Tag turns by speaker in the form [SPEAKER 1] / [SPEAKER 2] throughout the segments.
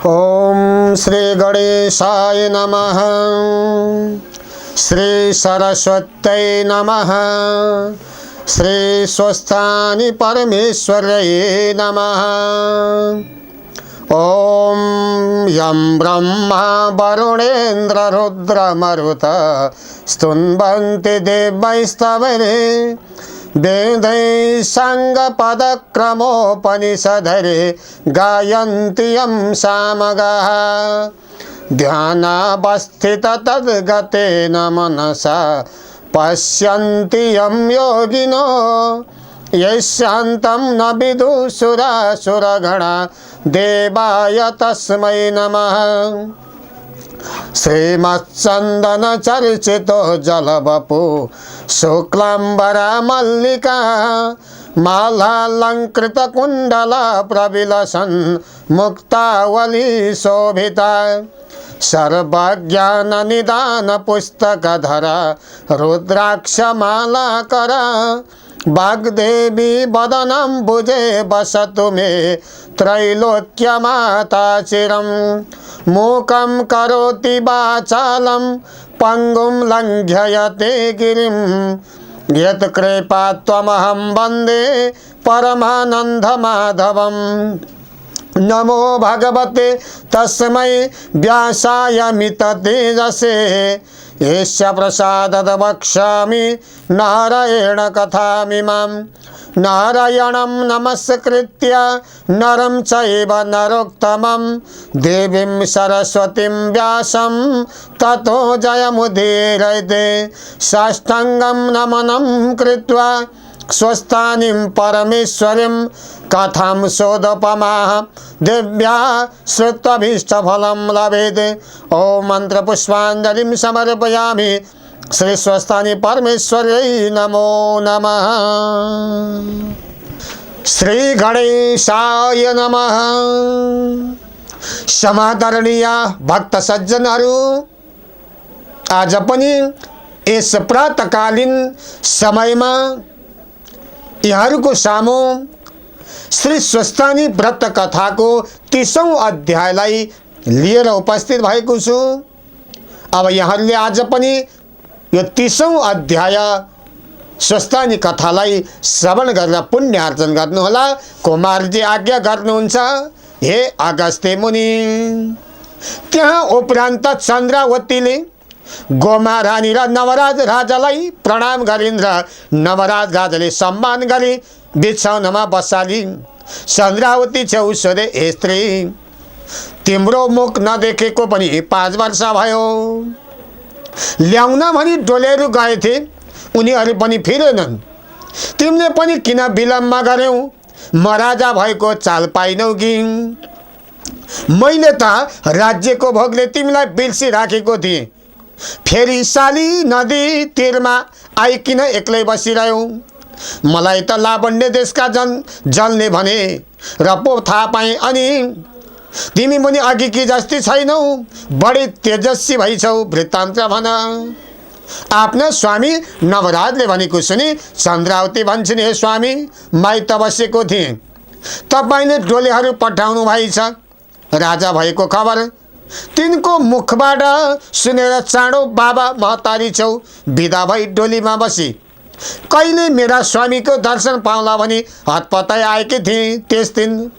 [SPEAKER 1] ओम श्री गणेशाय नमः। श्री सरस्वत्यै नमः। श्री स्वस्थानि परमेश्वर्यै नमः। ओम यं ब्रह्मा वरुणेन्द्र रुद्रमरुत स्तुन्वन्ति देवैस्तवैः वेदैः साङ्गपदक्रमोपनिषदैः गायन्ति यं सामगाः। ध्यानावस्थित तद्गतेन मनसा पश्यन्ति यं योगिनो यस्यान्तं न विदुषुरासुरगणा देवाय तस्मै नमः। श्रीमच्चन्दन चर्चितो जलवपु शुक्लाम्बरा मल्लिका मालालंकृत कुंडला प्रविलसन् मुक्तावली शोभिता सर्वज्ञान निदान पुस्तकधरा रुद्राक्षमालाकरा वाग्देवी वदनम्बुजे वसतु मे त्रैलोक्यमाता चिरं मूकं करोति वाचालं पंगुं लंघयते गिरिं यत्कृपात्वमहं वन्दे परमानन्दमाधवं। नमो भगवते तस्मै व्यासाय मिततेजसे यस्य प्रसादात् वक्ष्यामि नारायण कथामिमां। नारायणं नमस्कृत्य नरं चैव नरोत्तमं देवीं सरस्वतीं व्यासं ततो जयमुदीरयते। साष्टाङ्गं नमनं कृत्वा स्वस्थानिं परमेश्वरीं कथां सोदोपमाः दिव्या श्रुत्वाभीष्टफलं लभेत्। ओम मंत्रपुष्पाञ्जलिं समर्पयामि। श्री स्वस्थानि परमेश्वर्यै नमो नमः। श्री गणेशाय नमः। समादरणीय भक्त सज्जनहरू, आज पनि यस प्रातकालीन समयमा यहाँहरूको सामु श्री स्वस्थानी व्रत कथाको 30औं अध्यायलाई लिएर उपस्थित भएको छु। अब यहाँहरूले आज पनि यो 30औं अध्याय स्वस्थानी कथालाई श्रवण गरेर पुण्य अर्जन गर्नुहोला। कुमारजी आज्ञा गर्नुहुन्छ। हे अगस्त्य मुनि, त्यहाँ उपरान्त चन्द्रावतीले गोमा रानी र नवराज राजालाई प्रणाम गरिन् र नवराज राजाले सम्मान गरी बिछौनामा बसालिन्। चन्द्रावती छेउ सोधे, हे स्त्री, तिम्रो मुख नदेखेको पनि 5 वर्ष भयो। ल्याउन भनी डोलेहरू गएथे, उनीहरू पनि फिरेनन्। तिमीले पनि किन विलम्ब गर्यौ? म राजा भएको चाल पाइनौ कि? मैले त राज्यको भोगले तिमीलाई बिर्सी राखेको थिएँ। फेरि साली नदी तीरमा आई किन एक्लै बसिरह्यौ? मलाई त लावण्य देशका जल्ने भने र पो थाहा पाएँ। अनि तिमी पनि अघि कि जस्ती छैनौ, बढी तेजस्वी भइछौ। वृत्तान्त भन। आफ्ना स्वामी नवराजले भनेको सुनि चन्द्रावती भन्छन्, हे स्वामी, माइत बसेको थिएँ। तपाईँले डोलीहरू पठाउनु भएछ। राजा भएको खबर तिनको मुखबाट सुनेर चाँडो बाबा महतारी छौ बिदा भई डोलीमा बसी। कहिले मेरा स्वामीको दर्शन पाउला भनी हतपताई आएकी थिएँ। त्यस दिन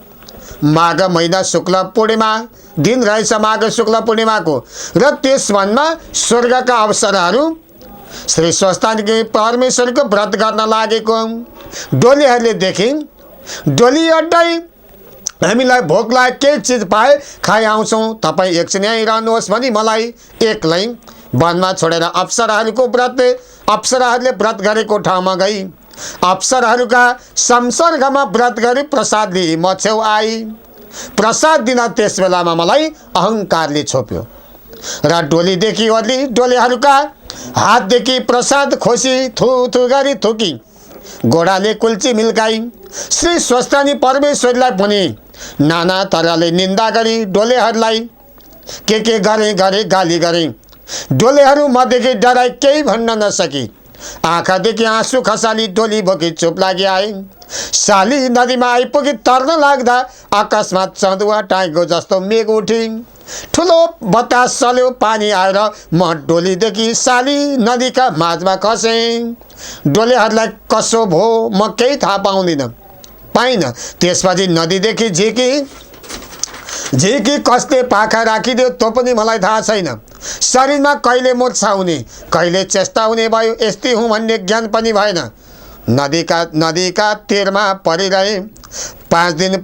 [SPEAKER 1] माघ महिना शुक्ल पूर्णिमा दिन रहेछ, माघ शुक्ल पूर्णिमाको, र त्यस भनमा स्वर्गका अवसरहरू श्री स्वस्थानी परमेश्वरको व्रत गर्न लागेको डोलीहरूले देखे। डोली अड्डाई हामीलाई भोक लाग्यो, केही चिज पाए खाइ आउँछौँ, तपाईँ एकछिन यहीँ रहनुहोस् भनी मलाई एक्लै वनमा छोडेर अप्सराहरूले व्रत गरेको ठाउँमा गई। अप्सराहरूका संसर्गमा व्रत गरी प्रसाद लिई म छेउ आई। प्रसाद दिन त्यस बेलामा मलाई अहङ्कारले छोप्यो र डोलीदेखि ओर्ली डोलीहरूका हातदेखि प्रसाद खोसी थु थु गरी थुकी। घोडाले कुल्ची मिल्काई। श्री स्वस्थानी परमेश्वरलाई पनि नाना तरहले निन्दा गरी डोलेहरूलाई के गरे गाली गरे। डोलेहरू मदेखि डराई केही भन्न नसकी। आँखादेखि आँसु खसाली डोली बोकी चुप लागि आए। साली नदीमा आइपुगी तर्न लाग्दा अकस्मात चँदुवा टाइगो जस्तो मेघ उठी। ठुलो बतास चल्यो, पानी आएर म डोलीदेखि साली नदीका माझमा खसेँ। डोलेहरूलाई कसो भो म केही थाहा पाइनँ। त्यसपछि नदीदेखि झिकी कसले पाखा राखिदियो त्यो पनि मलाई थाहा छैन। शरीरमा कहिले मूर्छा हुने, कहिले चेष्टा हुने भयो, यस्तै हुँ भन्ने ज्ञान पनि भएन। नदीका तीरमा परिरहे। 5 दिन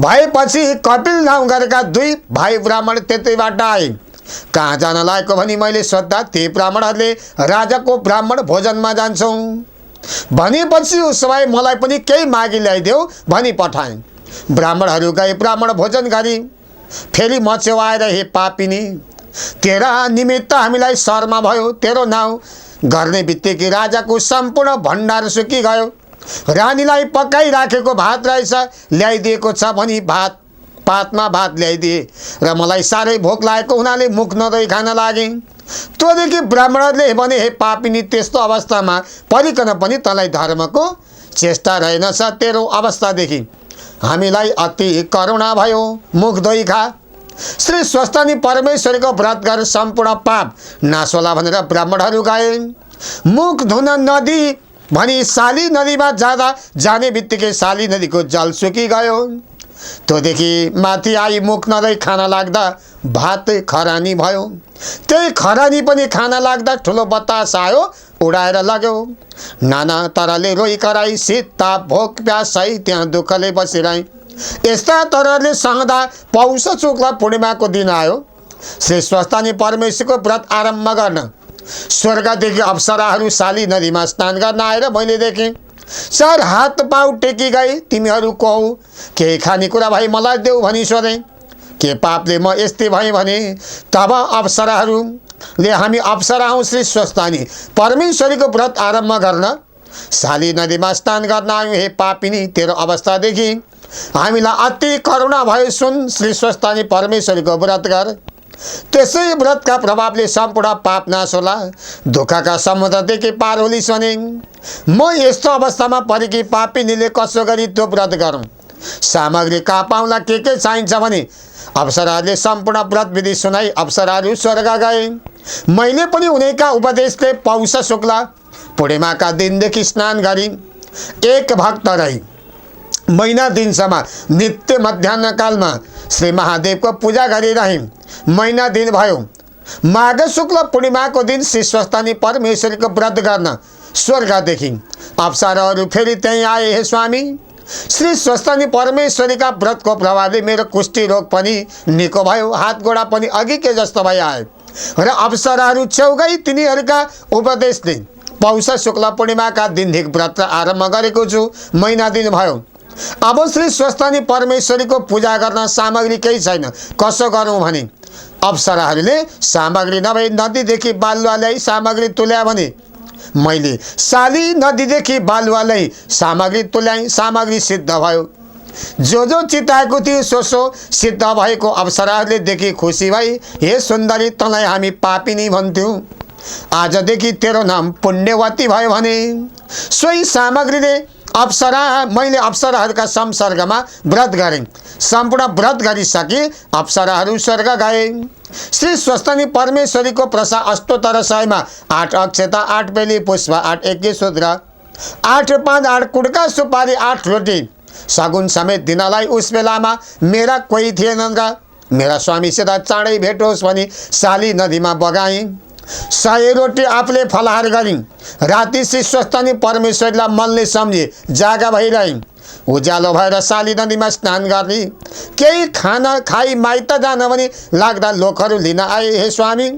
[SPEAKER 1] भएपछि कपिल नाउँ गरेका 2 भाइ ब्राह्मण त्यतैबाट आए। कहाँ जान लागेको भनी मैले सोद्धा ती ब्राह्मणहरूले राजाको ब्राह्मण भोजनमा जान्छौँ भनेपछि उसो भए मलाई पनि केही मागी ल्याइदेऊ भनी पठाए। ब्राह्मणहरू गए, ब्राह्मण भोजन गरी फेरि म छेउ आएर हे पापिनी, तेरा निमित्त हामीलाई शर्मा भयो। तेरो नाउँ गर्ने बित्तिकै राजाको सम्पूर्ण भण्डार सुकी गयो। रानीलाई पकाइराखेको भात रहेछ, ल्याइदिएको छ भनी पातमा भात ल्याइदिए र मलाई साह्रै भोक लागेको हुनाले मुख नधोई खान लागे। तोदेखि ब्राह्मणहरूले भने हे पापिनी, त्यस्तो अवस्थामा परिकन पनि तँलाई धर्मको चेष्टा रहेनछ। तेरो अवस्थादेखि हामीलाई अति करुणा भयो, मुख धोई खा। श्री स्वस्थानी परमेश्वरको व्रत गर, सम्पूर्ण पाप नाश होला भनेर ब्राह्मणहरू गए। मुख धुन नदी भनी साली नदीमा जाने बित्तिकै साली नदीको जल सुकी गयो। त्योदेखि माथि आई मुख नधोई खान लाग्दा भात खरानी भयो। त्यही खरानी पनि खान लाग्दा ठुलो बतास आयो, उडाएर लग्यो। नाना तरले रोइ कराई, शीत ताप भोक प्यास सही त्यहाँ दुःखले बसिरहे। यस्ता तरले सहँदा पौष शुक्ल पूर्णिमाको दिन आयो। श्री स्वस्थानी परमेश्वरको व्रत आरम्भ गर्न स्वर्गदेखि अप्सराहरू साली नदीमा स्नान गर्न आएर मैले देखेँ। 4 हात पाउ टेकी गए। तिमीहरू को हौ? केही खानेकुरा भाइ मलाई देऊ भनी सोधे। के पापले म यस्तै भएँ भने? तब अप्सराहरूले हामी अप्सरा हौँ, श्री स्वस्थानी परमेश्वरीको व्रत आरम्भ गर्न साली नदीमा स्नान गर्न आयौँ। हे पापिनी, तेरो अवस्थादेखि हामीलाई अति करुणा भयो। सुन, श्री स्वस्थानी परमेश्वरीको व्रत गर, त्यसै व्रतका प्रभावले सम्पूर्ण पाप नाश होला, दुःखका समुद्रदेखि पार होलिस् भने। म यस्तो अवस्थामा परेकी पापिनीले कसो गरी त्यो व्रत गरौँ? सामग्री कहाँ पाउला, के चाहिन्छ भने अप्सराहरूले सम्पूर्ण व्रत विधि सुनाई अप्सराहरू स्वर्ग गए। मैले पनि उनीका उपदेशले पौष शुक्ल पूर्णिमाका दिनदेखि स्नान गरी एक भक्त रही महिना दिनसम्म नित्य मध्याह्न कालमा श्री महादेवको पूजा गरिरहे। महिना दिन भयो। माघ शुक्ल पूर्णिमाको दिन श्री स्वस्थानी परमेश्वरीको व्रत गर्न स्वर्गदेखि अप्सराहरू फेरि त्यहीँ आए। हे स्वामी, श्री स्वस्थानी परमेश्वरीका व्रतको प्रभावले मेरो कुष्ठी रोग पनि निको भयो, हात गोडा पनि अघिकै जस्तो भइ आयो र अप्सराहरू छेउ गई तिनीहरूका उपदेशले पौष शुक्ल पूर्णिमाका दिनदेखि व्रत आरम्भ गरेको छु। महिना दिन भयो। अब श्री स्वस्थानी परमेश्वरीको पूजा गर्न सामग्री केही छैन, कसो गरौँ भने अप्सराहरूले सामग्री नभई नदीदेखि बालुवा ल्याई सामग्री तुल्या भने मैले साली नदीदेखि बालुवा ल्याई सामग्री तुल्याएँ। सामग्री सिद्ध भयो। जो चिताएको थियो सो सिद्ध भएको अप्सराहरूले देखि खुसी भई, हे सुन्दरी, तँलाई हामी पापिनी भन्थ्यौँ, आजदेखि तेरो नाम पुण्यवती भयो भने। सोही सामग्रीले मैले अप्सराहरूका संसर्गमा व्रत गरेँ। सम्पूर्ण व्रत गरिसके अप्सराहरू स्वर्ग गए। श्री स्वस्थानी परमेश्वरीको प्रसाद अष्टोत्तर 100मा 8 अक्षता, 8 बेली पुष्प, 8 यज्ञसूत्र, 8 पान, 8 कुड्का सुपारी, 8 रोटी सगुन समेत दिनलाई उस बेलामा मेरा कोही थिएनन् र मेरा स्वामीसित चाँडै भेट होस् भनी साली नदीमा बगाएँ। 100 रोटी आफूले फलाहार गरिन्। राति श्री स्वस्थानी परमेश्वरीलाई मनले सम्झे जागा भइरहे। उज्यालो भएर साली नदीमा स्नान गर्ने। केही खाना खाई माइत जान भने लाग्दा लोकहरू लिन आए। हे स्वामी,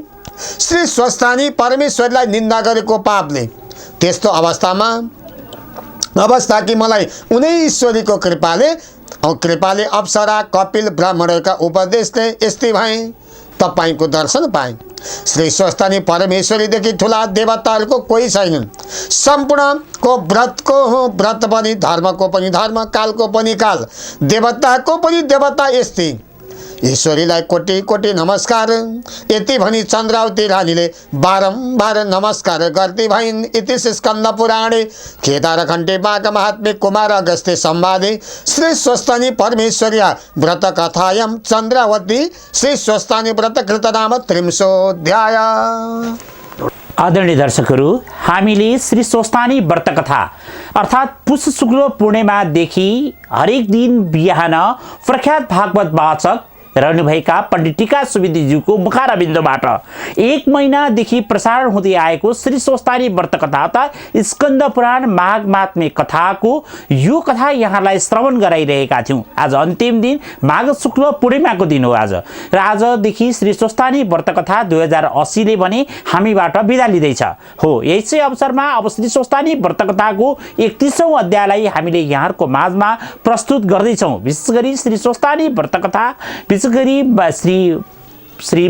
[SPEAKER 1] श्री स्वस्थानी परमेश्वरीलाई निन्दा गरेको पापले त्यस्तो अवस्था कि मलाई उनै ईश्वरीको कृपाले अप्सरा कपिल ब्राह्मणका उपदेशले यस्तै भए तपाईको दर्शन पाए। श्री स्वस्थानी परमेश्वरीदेखि ठुला देवताहरूको कोही छैनन्। सम्पूर्णको व्रतको हो व्रत पनि, धर्मको पनि धर्म, कालको पनि काल, देवताको पनि देवता यस्तै। ईश्वरीलाई कोटि कोटि नमस्कार। यति भनी चन्द्रावती रानीले बारम्बार नमस्कार गर्दै भइन्। इति स्कन्द पुराणे केदारखण्डे माघ महात्म्ये कुमार अगस्त्य संवादे श्री स्वस्तानी परमेश्वर्या व्रत कथायां चन्द्रावती श्री स्वस्तानी व्रत कृत नाम 30
[SPEAKER 2] आदरणीय दर्शकहरू, हामीले श्री स्वस्तानी व्रत कथा अर्थात् पुष शुक्ल पूर्णिमादेखि हरेक दिन बिहान प्रख्यात भागवत वाचक रहनुभएका पण्डित टीका सुवेदीज्यूको मुखारबिन्दबाट 1 महिनादेखि प्रसारण हुँदै आएको श्री स्वस्तानी व्रत कथा अर्थात् स्कन्द पुराण माघ महात्म्य कथाको यो कथा यहाँलाई श्रवण गराइरहेका थियौँ। आज अन्तिम दिन माघ शुक्ल पूर्णिमाको दिन हो आज, र आजदेखि श्री स्वस्तानी व्रत कथा 2080ले भने हामीबाट बिदा लिँदैछ। हो, यसै अवसरमा अब श्री स्वस्तानी व्रत कथाको 31औं अध्यायलाई हामीले यहाँहरूको माझमा प्रस्तुत गर्दैछौँ। विशेष गरी श्री स्वस्तानी व्रत कथा गरी श्री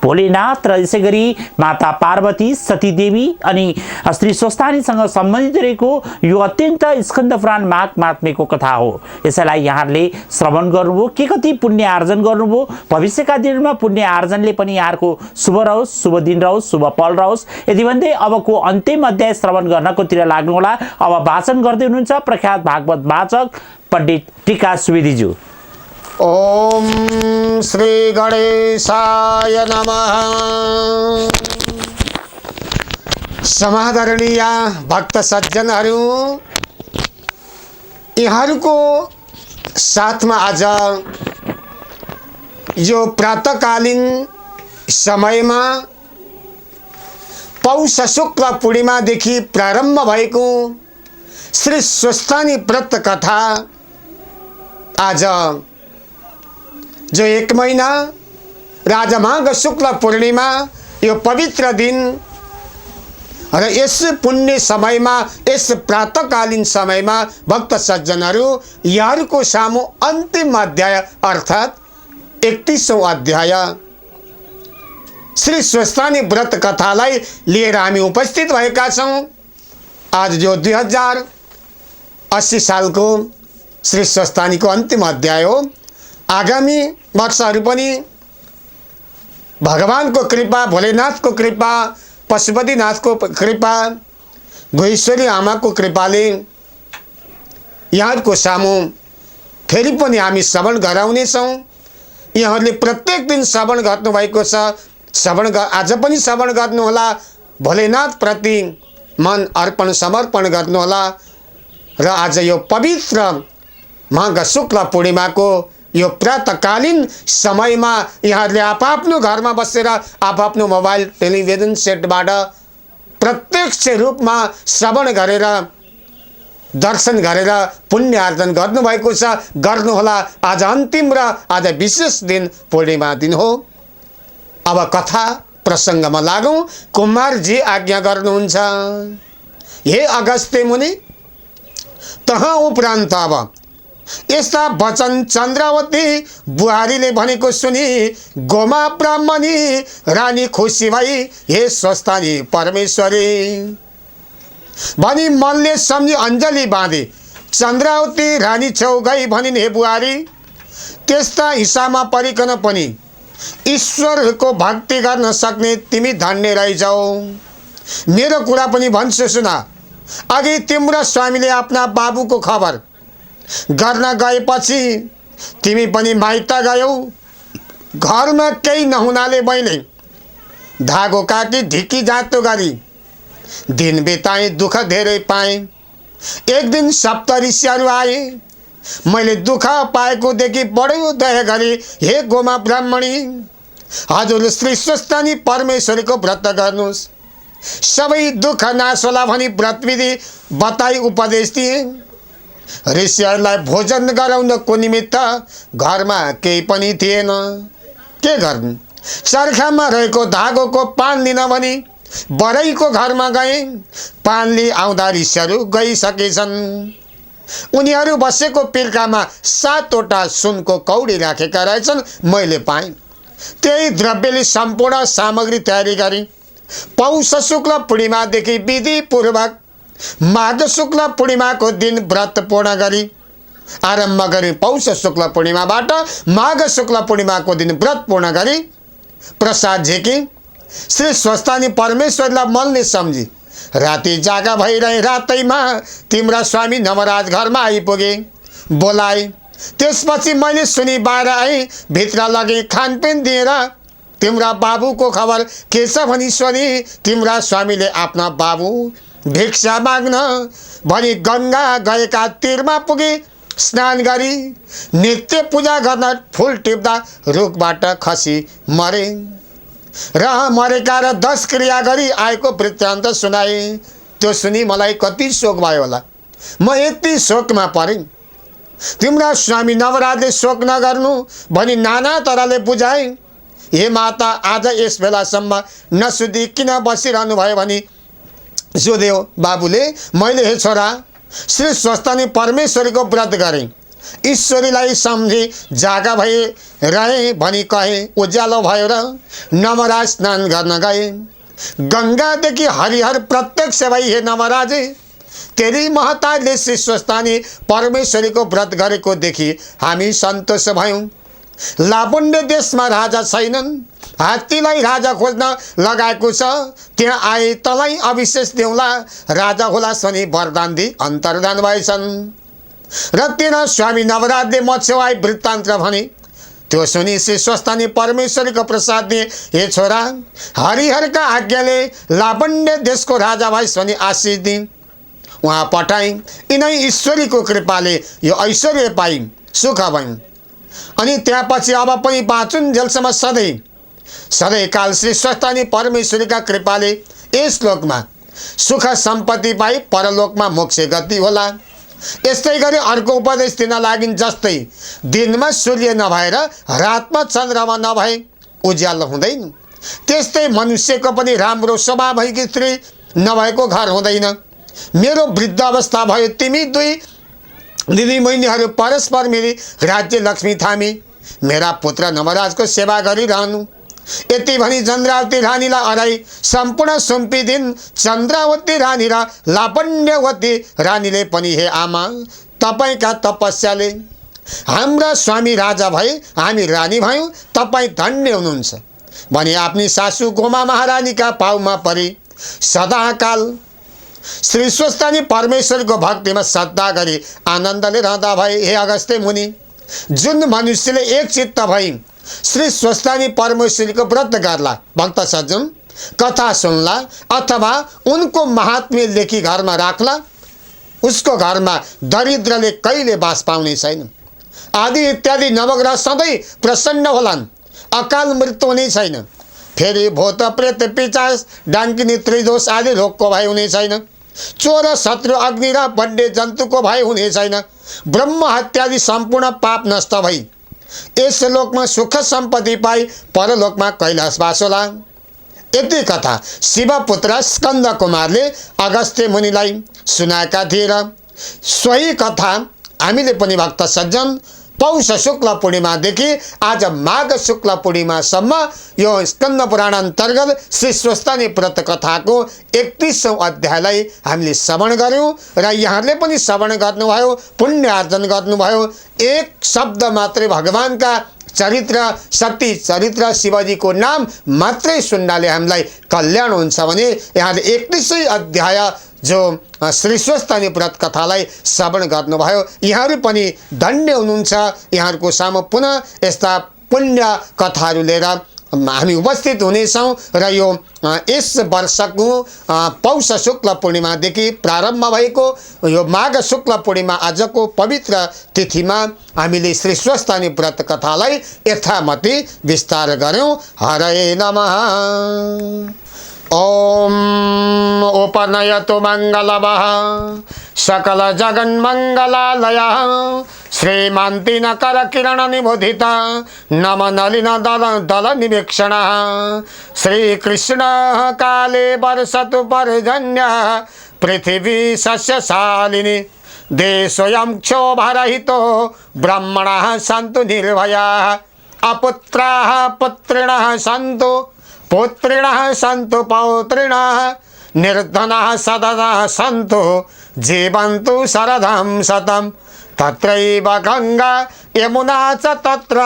[SPEAKER 2] भोलेनाथ र यसै गरी माता पार्वती, सतीदेवी अनि श्री स्वस्तानीसँग सम्बन्धित रहेको यो अत्यन्त स्कन्द पुराण माघ महात्म्यको कथा हो। यसैलाई यहाँहरूले श्रवण गर्नुभयो, के कति पुण्य आर्जन गर्नुभयो, भविष्यका दिनमा पुण्य आर्जनले पनि यहाँहरूको शुभ रहोस्, शुभ दिन रहोस्, शुभ पल रहोस्। यदि भन्दै अबको अन्तिम अध्याय श्रवण गर्नकोतिर लाग्नुहोला। अब वाचन गर्दै हुनुहुन्छ प्रख्यात भागवत वाचक पण्डित टीका सुवेदीज्यू।
[SPEAKER 1] ओम श्री गणेशाय नमः। समादरणीय भक्त सज्जनहरू, यहाँहरूको साथमा आज यो प्रातःकालीन समयमा पौष शुक्ल पूर्णिमादेखि प्रारम्भ भएको श्री स्वस्तानी व्रत कथा आज जो 1 महिना र माघ शुक्ल पूर्णिमा यो पवित्र दिन र यस पुण्य समयमा, यस प्रातःकालीन समयमा भक्त सज्जनहरू यहाँहरूको सामु अन्तिम अध्याय अर्थात् 31औं अध्याय श्री स्वस्तानी व्रत कथालाई लिएर हामी उपस्थित भएका छौँ। आज जो 2080 सालको श्री स्वस्तानीको अन्तिम अध्याय हो। आगामी वर्षहरू पनि भगवानको कृपा, भोलेनाथको कृपा, पशुपतिनाथको कृपा, गोईश्वरी आमाको कृपाले यहाँहरूको सामु फेरि पनि हामी श्रवण गराउनेछौँ। यहाँहरूले प्रत्येक दिन श्रवण गर्नुभएको छ, आज पनि श्रवण गर्नुहोला। भोलेनाथ प्रति मन अर्पण समर्पण गर्नुहोला। र आज यो पवित्र माघ शुक्ल पूर्णिमाको यो प्रातःकालीन समयमा यहाँहरूले आफ्नो घरमा बसेर आफ्नो मोबाइल टेलिभिजन सेटबाट प्रत्यक्ष रूपमा श्रवण गरेर दर्शन गरेर पुण्य आर्जन गर्नुभएको छ। गर्नुहोला। आज अन्तिम र आज विशेष दिन पूर्णिमा दिन हो। अब कथा प्रसङ्गमा लागौँ। कुमारजी आज्ञा गर्नुहुन्छ। हे अगस्त्य मुनि, तहाँ उपरान्त अब यस्ता वचन चन्द्रावती बुहारीले भनेको सुनि गोमा ब्राह्मणी रानी खुसी भई हे स्वस्तानी परमेश्वरी भनी मनले सम्झी अञ्जली बाँधे चन्द्रावती रानी छेउ गई भनिन्, हे बुहारी, त्यस्ता हिसाबमा परिकन पनि ईश्वरको भक्ति गर्न सक्ने तिमी धन्य रहिजाऊ। मेरो कुरा पनि भन्छु सुन। अघि तिम्रो स्वामीले आफ्ना बाबुको खबर गर्न गएपछि तिमी पनि माइत गयौ। घरमा केही नहुनाले मैले धागो काटी ढिकी जातो गरी दिन बिताएँ, दुःख धेरै पाएँ। एक दिन सप्तऋषिहरू आए, मैले दुःख पाएको देखि बडो दया गरे। हे गोमा ब्राह्मणी, हजुर श्री स्वस्तानी परमेश्वरीको व्रत गर्नुहोस्, सबै दुःख नाश होला भनी व्रत विधि बताई उपदेश दिए। ऋषिहरूलाई भोजन गराउनको निमित्त घरमा केही पनि थिएन। के गर्नु? चर्खामा रहेको धागोको पान लिन भनी बरैको घरमा गए। पान लिई आउँदा ऋषिहरू गइसकेछन्। उनीहरू बसेको पिर्कामा 7वटा सुनको कौडी राखेका रहेछन्। मैले पाएँ। त्यही द्रव्यले सम्पूर्ण सामग्री तयारी गरी पौष शुक्ल पूर्णिमादेखि विधिपूर्वक माघ शुक्ल पूर्णिमाको दिन व्रत पूर्ण गरी आरम्भ गरी पौष शुक्ल पूर्णिमाबाट माघ शुक्ल पूर्णिमाको दिन व्रत पूर्ण गरी प्रसाद झेकी श्री स्वस्थानी परमेश्वरलाई मनले सम्झी राति जागा भइरहे रातैमा तिम्रा स्वामी नवराज घरमा आइपुगे, बोलाए। त्यसपछि मैले सुनि बाहिर आएँ, भित्र लगे खानपिन दिएर तिम्रा बाबुको खबर के छ भनी सोधी तिम्रा स्वामीले आफ्ना बाबु भिक्षा माग्न भनी गङ्गा गएका तीरमा पुगे। स्नान गरी नित्य पूजा गर्न फुल टिप्दा रुखबाट खसी मरे र मरेका र 10 क्रिया गरी आएको वृत्तान्त सुनाए। त्यो सुनि मलाई कति शोक भयो होला। म यति शोकमा परेँ। तिम्रा स्वामी नवराजले शोक नगर्नु भनी नाना तरले बुझाए। हे माता, आज यस बेलासम्म नसुधी किन बसिरहनु भयो भनी सोध्यो बाबुले। मैले हे छोरा, श्री स्वस्थानी परमेश्वरीको व्रत गरेँ, ईश्वरीलाई सम्झी जागा भए रहे भनी कहे। उज्यालो भयो र नवराज स्नान गर्न गए। गङ्गादेखि हरिहर प्रत्यक्ष भई हे नवराज, तेरी महताजले श्री स्वस्थानी परमेश्वरीको व्रत गरेको देखि हामी सन्तोष भयौँ। लावण्य देशमा राजा छैनन्, हात्तीलाई राजा खोज्न लगाएको छ, त्यहाँ आए तँलाई अविशेष देऊला, राजा होला शनि वरदान दिई अन्तर्धान भएछन्। र तेरा स्वामी नवराजले मछ्यौआई वृत्तान्त भने। त्यो सुनि श्री स्वस्थानी परमेश्वरीको प्रसाद दिए। हे छोरा, हरिहरका आज्ञाले लावण्य देशको राजा भई शनि आशिष दिए। उहाँ पठाइ। यिनै ईश्वरीको कृपाले यो ऐश्वर्य पाइन्, सुख भयौँ। अनि त्यसपछि अब पनि बाँचुन्जेलसम्म सधैँ काल श्री स्वस्थानी परमेश्वरीका कृपाले यस लोकमा सुख सम्पत्ति पाई परलोकमा मोक्ष गति होला। यस्तै गरी अर्को उपदेश दिन लागिन्, जस्तै दिनमा सूर्य नभएर रातमा चन्द्रमा नभए उज्यालो हुँदैन, त्यस्तै मनुष्यको पनि राम्रो स्वभाव भएकी स्त्री नभएको घर हुँदैन। मेरो वृद्ध अवस्था भयो, तिमी दुई दिदी बहिनीहरू परस्पर मेरी राज्य लक्ष्मी थामी मेरा पुत्र नवराजको सेवा गरिरहनु। यति भनी चन्द्रावती रानीलाई अराई सम्पूर्ण सुम्पिदिन्। चन्द्रावती रानी र लावण्यवती रानीले पनि, हे आमा, तपाईँका तपस्याले हाम्रा स्वामी राजा भए, हामी रानी भयौँ, तपाईँ धन्य हुनुहुन्छ भनी आफ्नी सासू गोमा महारानीका पाउमा परी सदाकाल श्री स्वस्थानी परमेश्वरको भक्तिमा श्रद्धा गरी आनन्दले रहँदा भए। हे अगस्त्य मुनि, जुन मनुष्यले एक चित्त भई श्री स्वस्थानी परमेश्वरीको व्रत गर्ला, भक्त सज्जन कथा सुन्ला अथवा उनको महात्म्य लेखी घरमा राख्ला, उसको घरमा दरिद्रले कहिले बास पाउने छैन। आदि इत्यादि नवग्रह सधैँ प्रसन्न होलान्, अकाल मृत्यु हुने छैन। फेरि भूत प्रेत पिचास डाङ्किनी त्रिदोष आदि रोगको भय हुने छैन। चोर शत्रु अग्नि र बन्ने जन्तुको भय हुने छैन। ब्रह्म हत्यादि सम्पूर्ण पाप नष्ट भई यस लोकमा सुख सम्पत्ति पाई परलोकमा कैलाशवास होला। यति कथा शिवपुत्र स्कन्द कुमारले अगस्त्य मुनिलाई सुनाएका थिए र सोही कथा हामीले पनि भक्त सज्जन पौष शुक्ल पूर्णिमादेखि आज माघ शुक्ल पूर्णिमासम्म यो स्कन्द पुराण अन्तर्गत श्री स्वस्थानी व्रत कथाको 31औं अध्यायलाई हामीले श्रवण गऱ्यौँ र यहाँले पनि श्रवण गर्नुभयो, पुण्य आर्जन गर्नुभयो। एक शब्द मात्रै भगवानका चरित्र, शक्ति चरित्र शिवजीको नाम मात्रै सुन्नाले हामीलाई कल्याण हुन्छ भने यहाँले 31औं अध्याय जो श्री स्वस्थानी व्रत कथालाई श्रवण गर्नुभयो, यहाँहरू पनि धन्य हुनुहुन्छ। यहाँहरूको सामु पुनः यस्ता पुण्य कथाहरू लिएर हामी उपस्थित हुनेछौँ र यो यस वर्षको पौष शुक्ल पूर्णिमादेखि प्रारम्भ भएको यो माघ शुक्ल पूर्णिमा आजको पवित्र तिथिमा हामीले श्री स्वस्थानी व्रत कथालाई यथामति विस्तार गऱ्यौँ। हरे नमः। ओम उपनयतु मंगलवः सकल जगन्मंगलालयः श्रीमान्ति नकर किरण निबोधित नम नलिन दल निवीक्षण श्रीकृष्ण काले वर्षतु पर्जन्य पृथिवी सस्यशालिनी देशोऽयं क्षोभरहितो ब्रह्मणः सन्तु निर्भयाः अपुत्राः पुत्रिणः सन्तु पुत्रिणः सन्तु पौत्रिणः निर्धनः सदनः सन्तु जीवन्तु शरदं शतं तत्रैव गंगा यमुना च तत्र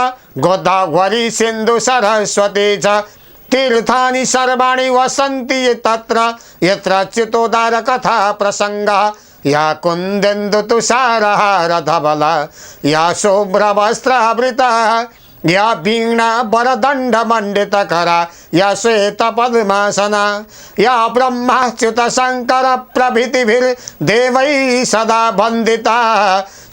[SPEAKER 1] गोदावरी सिंधु सरस्वती च तीर्थानि सर्वाणि वसन्ति तत्र यत्र चितोदार कथा प्रसंगः या कुंदेन्दु तुषारहार धवला या शुभ्रवस्त्रावृता या वीणा वरदंड मंडित करा या श्वेत पद्मासना या ब्रह्माच्युत शंकर प्रभृतिभिर्देवैः सदा वंदिता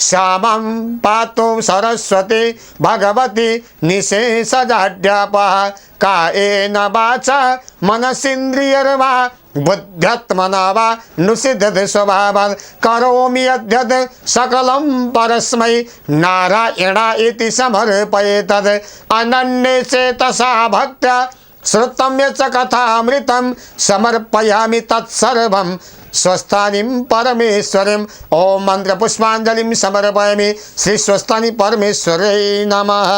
[SPEAKER 1] श्यामं पातु सरस्वती भगवती निशेषजाड्यापः कायेन वाचा मनसीन्द्रियर्वा बुद्ध्यात्मना वा नुसिद्ध्यति स्वभावात् करोमि यद्यत् सकलं परस्मै नारायणा इति समर्पयेतद् अनन्ये चेतसा भक्त्या श्रुतं यच्च कथामृतं समर्पयामि तत्सर्वं स्वस्थानिं परमेश्वरीं ओम मंत्र पुष्पांजलिं समर्पयामि श्री स्वस्थानि परमेश्वरै नमः।